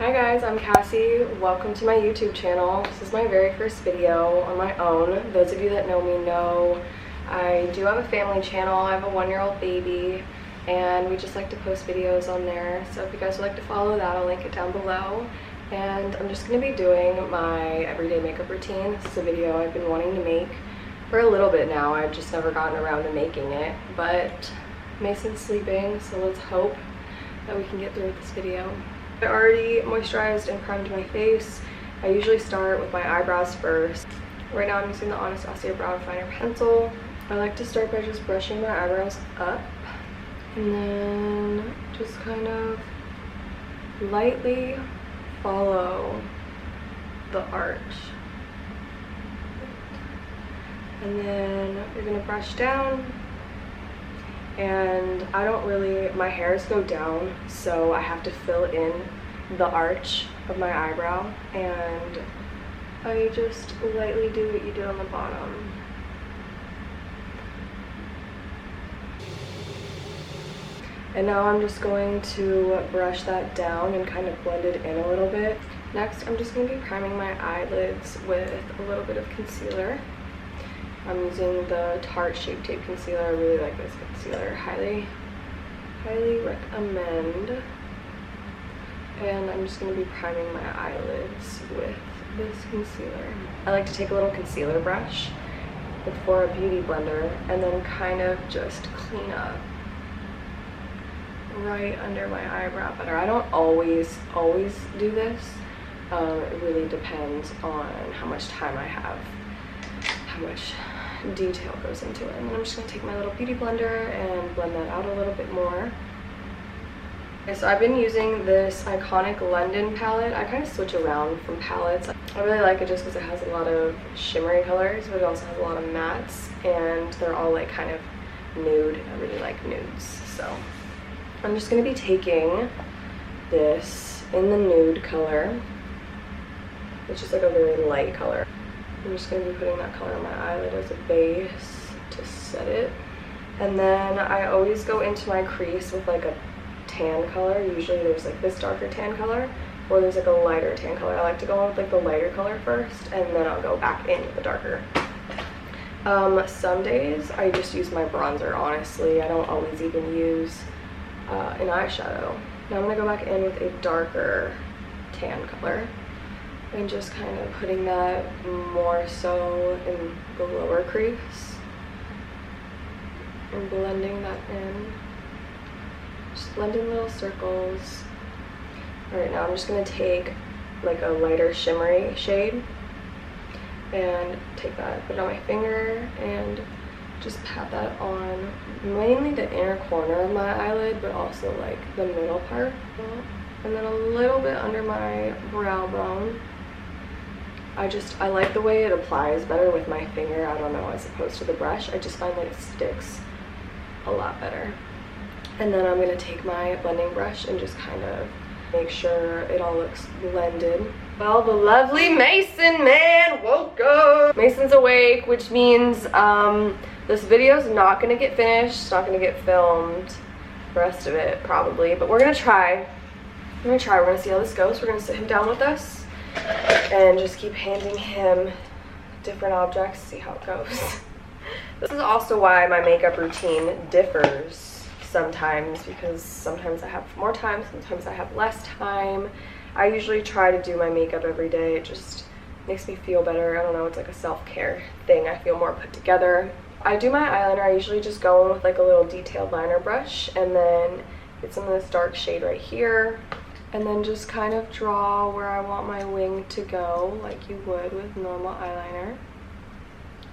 Hi guys, I'm Cassie. Welcome to my YouTube channel. This is my very first video on my own. Those of you that know me know I do have a family channel. I have a 1-year-old baby and we just like to post videos on there. So if you guys would like to follow that, I'll link it down below. And I'm just going to be doing my everyday makeup routine. This is a video I've been wanting to make for a little bit now. I've just never gotten around to making it. But Mason's sleeping, so let's hope that we can get through with this video. I already moisturized and primed my face. I usually start with my eyebrows first. Right now I'm using the Anastasia Brow Finer Pencil. I like to start by just brushing my eyebrows up and then just kind of lightly follow the arch. And then you're gonna brush down. And I don't really, my hairs go down, so I have to fill in the arch of my eyebrow, and I just lightly do what you do on the bottom. And now I'm just going to brush that down and kind of blend it in a little bit. Next, I'm just going to be priming my eyelids with a little bit of concealer. I'm using the Tarte Shape Tape Concealer. I really like this concealer. Highly recommend. And I'm just going to be priming my eyelids with this concealer. I like to take a little concealer brush with Fora Beauty Blender and then kind of just clean up right under my eyebrow better. I don't always do this. It really depends on how much time I have, how much detail goes into it. And then I'm just going to take my little beauty blender and blend that out a little bit more. Okay, so I've been using this Iconic London palette. I kind of switch around from palettes. I really like it just because it has a lot of shimmery colors, but it also has a lot of mattes, and they're all like kind of nude. I really like nudes. So I'm just going to be taking this in the nude color, which is like a very light color. I'm just going to be putting that color on my eyelid as a base to set it. And then I always go into my crease with like a tan color. Usually there's like this darker tan color, or there's like a lighter tan color. I like to go in with like the lighter color first, and then I'll go back in with the darker. Some days I just use my bronzer, honestly. I don't always even use an eyeshadow. Now I'm going to go back in with a darker tan color. And just kind of putting that more so in the lower crease and blending that in. Just blend in little circles. Alright, now I'm just going to take like a lighter shimmery shade and take that, put it on my finger and just pat that on mainly the inner corner of my eyelid, but also like the middle part. And then a little bit under my brow bone. I like the way it applies better with my finger, I don't know, as opposed to the brush. I just find that it sticks a lot better. And then I'm going to take my blending brush and just kind of make sure it all looks blended. Well, the lovely Mason man woke up. Mason's awake, which means this video's not going to get finished. It's not going to get filmed, the rest of it probably, but we're going to try. We're going to see how this goes. We're going to sit him down with us and just keep handing him different objects, see how it goes. This is also why my makeup routine differs sometimes, because sometimes I have more time, sometimes I have less time. I usually try to do my makeup every day. It just makes me feel better. I don't know, it's like a self-care thing. I feel more put together. I do my eyeliner. I usually just go in with like a little detailed liner brush and then get some of this dark shade right here. And then just kind of draw where I want my wing to go, like you would with normal eyeliner.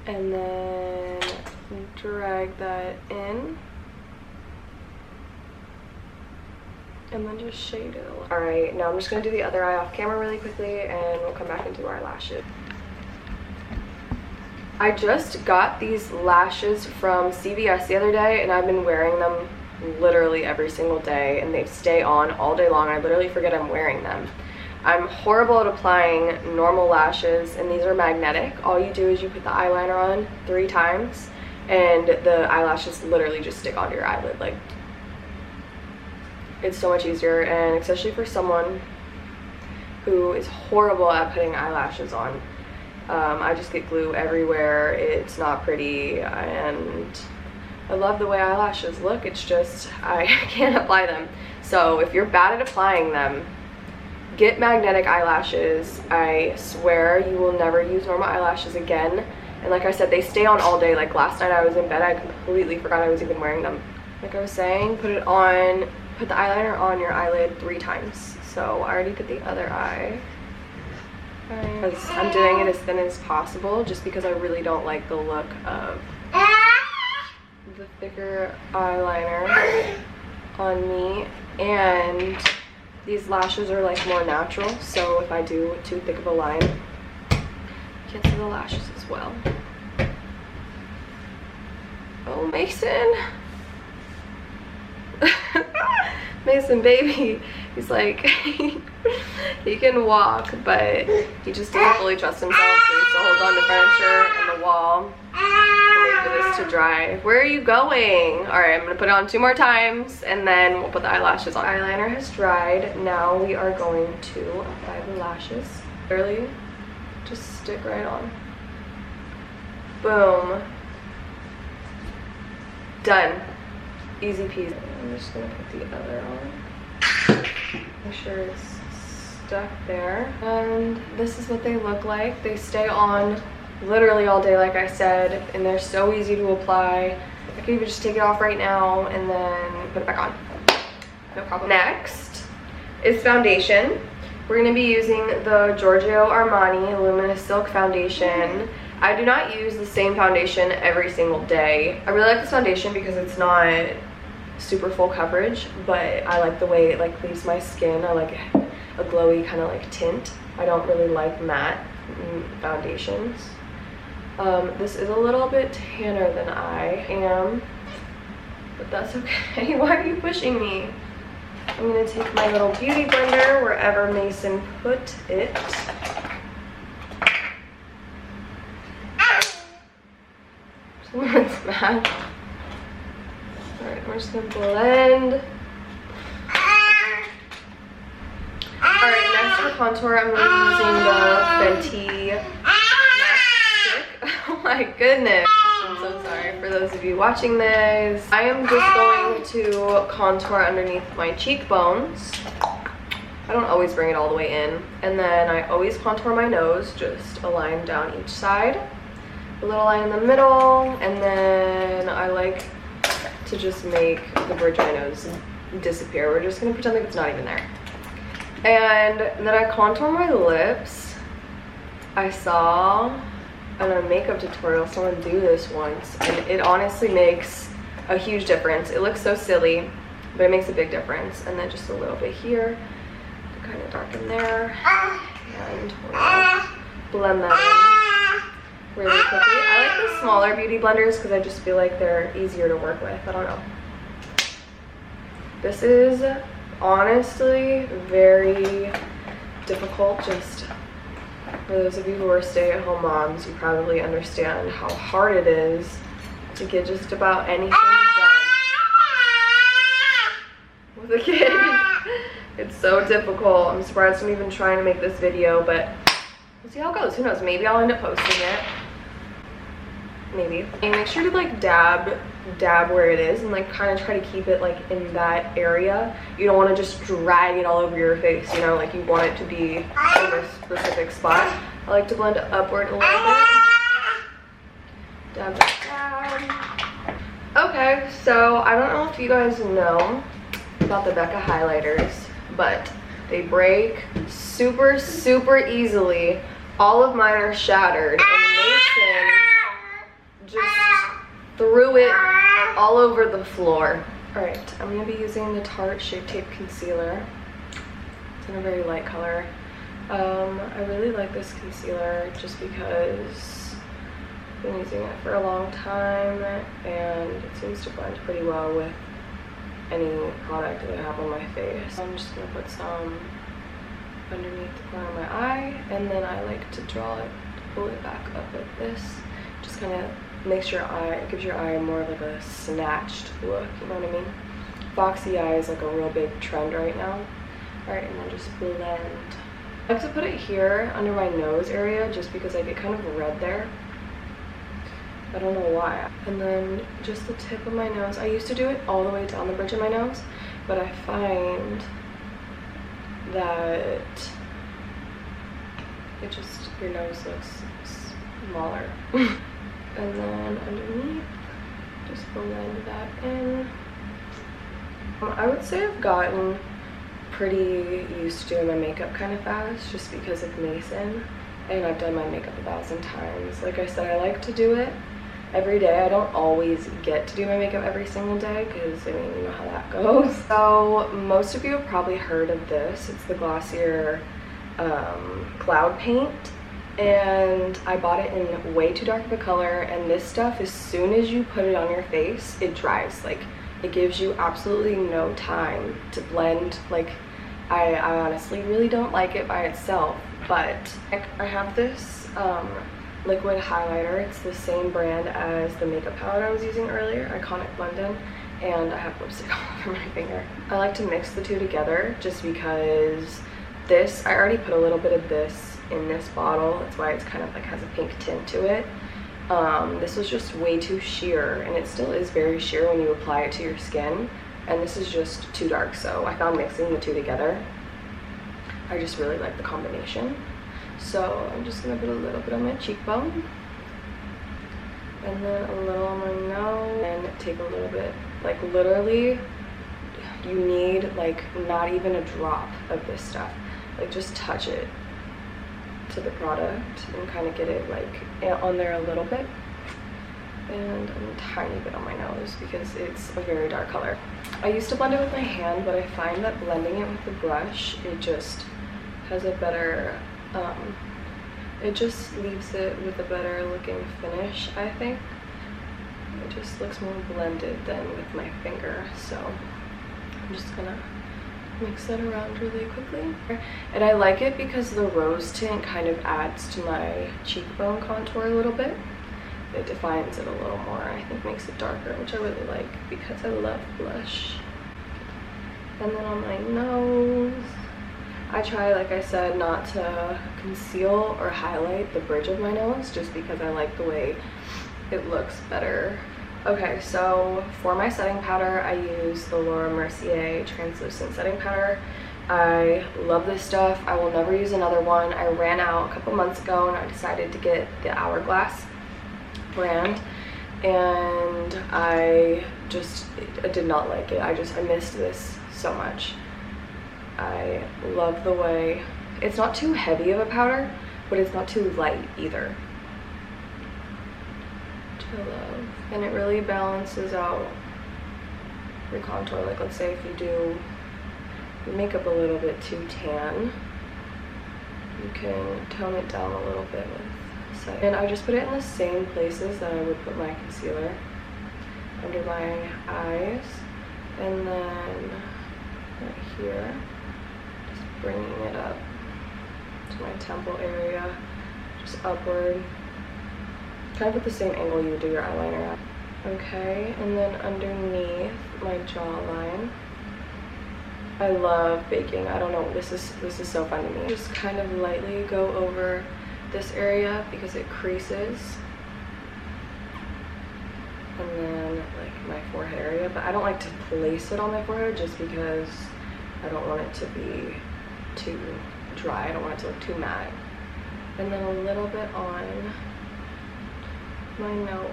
And then drag that in. And then just shade it a little. Alright, now I'm just going to do the other eye off camera really quickly, and we'll come back and do our lashes. I just got these lashes from CVS the other day, and I've been wearing them literally every single day, and they stay on all day long. I literally forget I'm wearing them. I'm horrible at applying normal lashes, and these are magnetic. All you do is you put the eyeliner on 3 times and the eyelashes literally just stick onto your eyelid. Like, it's so much easier, and especially for someone who is horrible at putting eyelashes on. I just get glue everywhere. It's not pretty, and I love the way eyelashes look. It's just I can't apply them. So if you're bad at applying them, get magnetic eyelashes. I swear you will never use normal eyelashes again. And like I said, they stay on all day. Like last night I was in bed, I completely forgot I was even wearing them. Like I was saying, put the eyeliner on your eyelid 3 times. So I already put the other eye. Because I'm doing it as thin as possible just because I really don't like the look of the thicker eyeliner on me. And these lashes are like more natural, so if I do too thick of a line, you can't see the lashes as well. Oh, Mason. Mason baby, he's like he can walk, but he just doesn't fully trust himself, so he still holds on to furniture and the wall. Wait for this to dry. Where are you going? All right, I'm gonna put it on 2 more times and then we'll put the eyelashes on. Eyeliner has dried. Now we are going to apply the lashes. Literally just stick right on. Boom. Done. Easy peasy. I'm just gonna put the other on. Make sure it's stuck there. And this is what they look like. They stay on literally all day, like I said, and they're so easy to apply. I could even just take it off right now and then put it back on. No problem. Next is foundation. We're gonna be using the Giorgio Armani Luminous Silk Foundation. I do not use the same foundation every single day. I really like this foundation because it's not super full coverage, but I like the way it like leaves my skin. I like a glowy kind of like tint. I don't really like matte foundations. This is a little bit tanner than I am, but that's okay. Why are you pushing me? I'm gonna take my little beauty blender wherever Mason put it. Someone's mad. Alright, we're just gonna blend. Alright, next for contour, I'm gonna be using the Fenty Stick. Oh my goodness. I'm so sorry for those of you watching this. I am just going to contour underneath my cheekbones. I don't always bring it all the way in. And then I always contour my nose, just a line down each side. A little line in the middle, and then I like to just make the bridge of my nose disappear. We're just gonna pretend like it's not even there. And then I contour my lips. I saw on a makeup tutorial someone do this once, and it honestly makes a huge difference. It looks so silly, but it makes a big difference. And then just a little bit here to kind of darken there, and blend that in really quickly. I like the smaller beauty blenders because I just feel like they're easier to work with. I don't know. This is honestly very difficult. Just for those of you who are stay-at-home moms, you probably understand how hard it is to get just about anything done with a kid. It's so difficult. I'm surprised I'm even trying to make this video, but we'll see how it goes. Who knows? Maybe I'll end up posting it. Maybe. And make sure to like dab where it is and like kind of try to keep it like in that area. You don't want to just drag it all over your face, you know, like you want it to be in a specific spot. I like to blend upward a little bit. Dab, dab. Okay, so I don't know if you guys know about the Becca highlighters, but they break super easily. All of mine are shattered, and Mason just threw it all over the floor. All right, I'm gonna be using the Tarte Shape Tape Concealer. It's in a very light color. I really like this concealer just because I've been using it for a long time, and it seems to blend pretty well with any product that I have on my face. I'm just gonna put some underneath the corner of my eye, and then I like to draw it, pull it back up like this. Just kind of makes your eye, it gives your eye more of like a snatched look, you know what I mean? Foxy eye is like a real big trend right now. All right, and then just blend I like to put it here under my nose area just because I get kind of red there. I don't know why. And then just the tip of my nose. I used to do it all the way down the bridge of my nose, but I find that it just, your nose looks smaller. And then underneath, just blend that in. I would say I've gotten pretty used to doing my makeup kind of fast just because of Mason, and I've done my makeup 1,000 times. Like I said, I like to do it every day. I don't always get to do my makeup every single day because, I mean, you know how that goes. So most of you have probably heard of this. It's the Glossier Cloud Paint, and I bought it in way too dark of a color, and this stuff, as soon as you put it on your face, it dries. Like, it gives you absolutely no time to blend. Like, I honestly really don't like it by itself, but I have this liquid highlighter. It's the same brand as the makeup palette I was using earlier, Iconic London, and I have lipstick all over my finger. I like to mix the two together just because this, I already put a little bit of this in this bottle. That's why it's kind of like has a pink tint to it. This was just way too sheer, and it still is very sheer when you apply it to your skin, and this is just too dark, so I found mixing the two together, I just really like the combination. So I'm just gonna put a little bit on my cheekbone, and then a little on my nose, and take a little bit, like literally, you need like not even a drop of this stuff. Like, just touch it to the product and kind of get it like on there a little bit, and a tiny bit on my nose because it's a very dark color. I used to blend it with my hand, but I find that blending it with the brush, it just has a better it just leaves it with a better looking finish. I think it just looks more blended than with my finger, so I'm just gonna mix that around really quickly. And I like it because the rose tint kind of adds to my cheekbone contour a little bit. It defines it a little more, I think makes it darker, which I really like because I love blush. And then on my nose, I try, like I said, not to conceal or highlight the bridge of my nose just because I like the way it looks better. Okay, so for my setting powder, I use the Laura Mercier translucent setting powder. I love this stuff. I will never use another one. I ran out a couple months ago and I decided to get the Hourglass brand, and I did not like it. I missed this so much. I love the way it's not too heavy of a powder, but it's not too light either. Which I love. And it really balances out your contour. Like, let's say if you do your makeup a little bit too tan, you can tone it down a little bit with setting. And I just put it in the same places that I would put my concealer, under my eyes, and then right here, just bringing it up to my temple area, just upward, kind of at the same angle you would do your eyeliner at. Okay, and then underneath my jawline, I love baking. I don't know, this is so fun to me. Just kind of lightly go over this area because it creases, and then like my forehead area, but I don't like to place it on my forehead just because I don't want it to be too dry. I don't want it to look too matte. And then a little bit on my nose.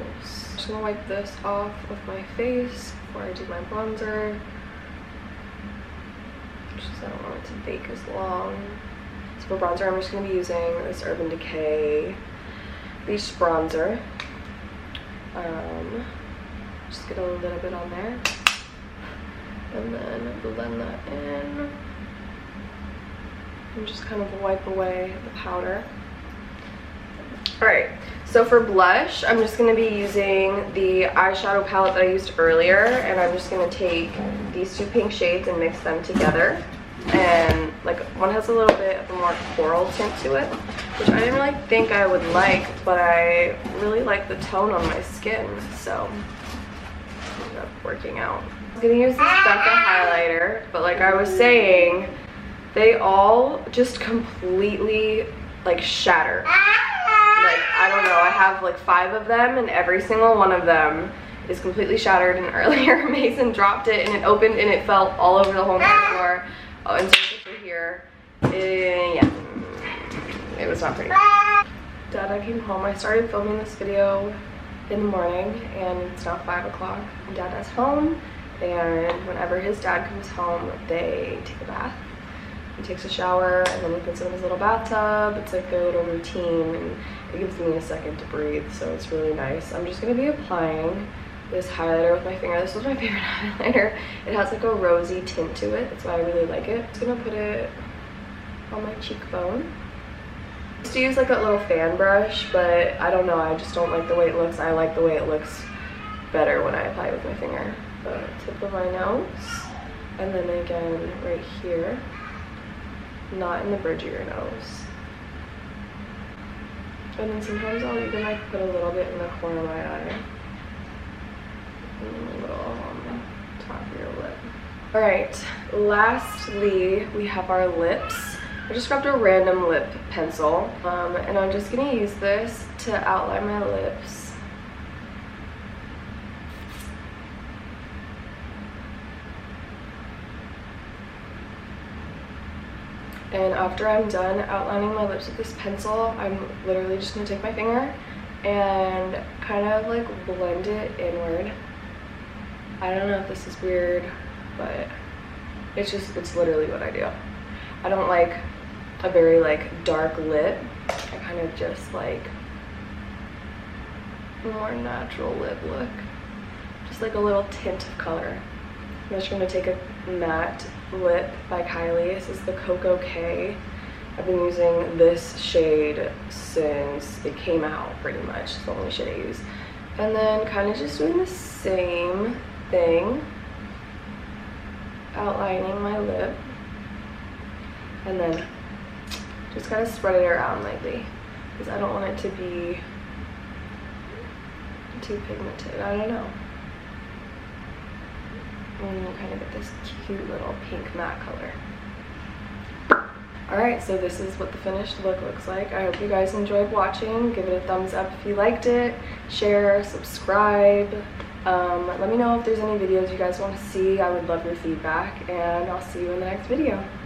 I'm just gonna wipe this off of my face before I do my bronzer. Just I don't want it to bake as long. So for bronzer, I'm just gonna be using this Urban Decay Beach Bronzer. Just get a little bit on there, and then blend that in, and just kind of wipe away the powder. Alright, so for blush, I'm just going to be using the eyeshadow palette that I used earlier, and I'm just going to take these two pink shades and mix them together. And like, one has a little bit of a more coral tint to it, which I didn't really think I would like, but I really like the tone on my skin, so it ended up working out. I was going to use this Becca highlighter, but like I was saying, they all just completely like shatter. Like, I don't know, I have like 5 of them and every single one of them is completely shattered. And earlier Mason dropped it and it opened and it fell all over the home floor. Oh, and so for here, yeah, it was not pretty. Dad, I came home. I started filming this video in the morning and it's now 5 o'clock. Dad is home, and whenever his dad comes home, they take a bath. He takes a shower and then he puts him in his little bathtub. It's like their little routine and it gives me a second to breathe, so it's really nice. I'm just gonna be applying this highlighter with my finger. This was my favorite highlighter. It has like a rosy tint to it. That's why I really like it. I'm just gonna put it on my cheekbone. I used to use like that little fan brush, but I don't know, I just don't like the way it looks. I like the way it looks better when I apply it with my finger. The tip of my nose, and then again right here, not in the bridge of your nose. And then sometimes I'll even like put a little bit in the corner of my eye. And a little on the top of your lip. Alright, lastly we have our lips. I just grabbed a random lip pencil, and I'm just gonna use this to outline my lips. And after I'm done outlining my lips with this pencil, I'm literally just gonna take my finger and kind of like blend it inward. I don't know if this is weird, but it's literally what I do. I don't like a very like dark lip. I kind of just like a more natural lip look. Just like a little tint of color. I'm just gonna take a matte lip by Kylie. This is the Cocoa K. I've been using this shade since it came out pretty much. It's the only shade I use. And then kind of just doing the same thing. Outlining my lip. And then just kind of spread it around lightly because I don't want it to be too pigmented. I don't know. And you kind of get this cute little pink matte color. Alright, so this is what the finished look looks like. I hope you guys enjoyed watching. Give it a thumbs up if you liked it. Share, subscribe. Let me know if there's any videos you guys want to see. I would love your feedback, and I'll see you in the next video.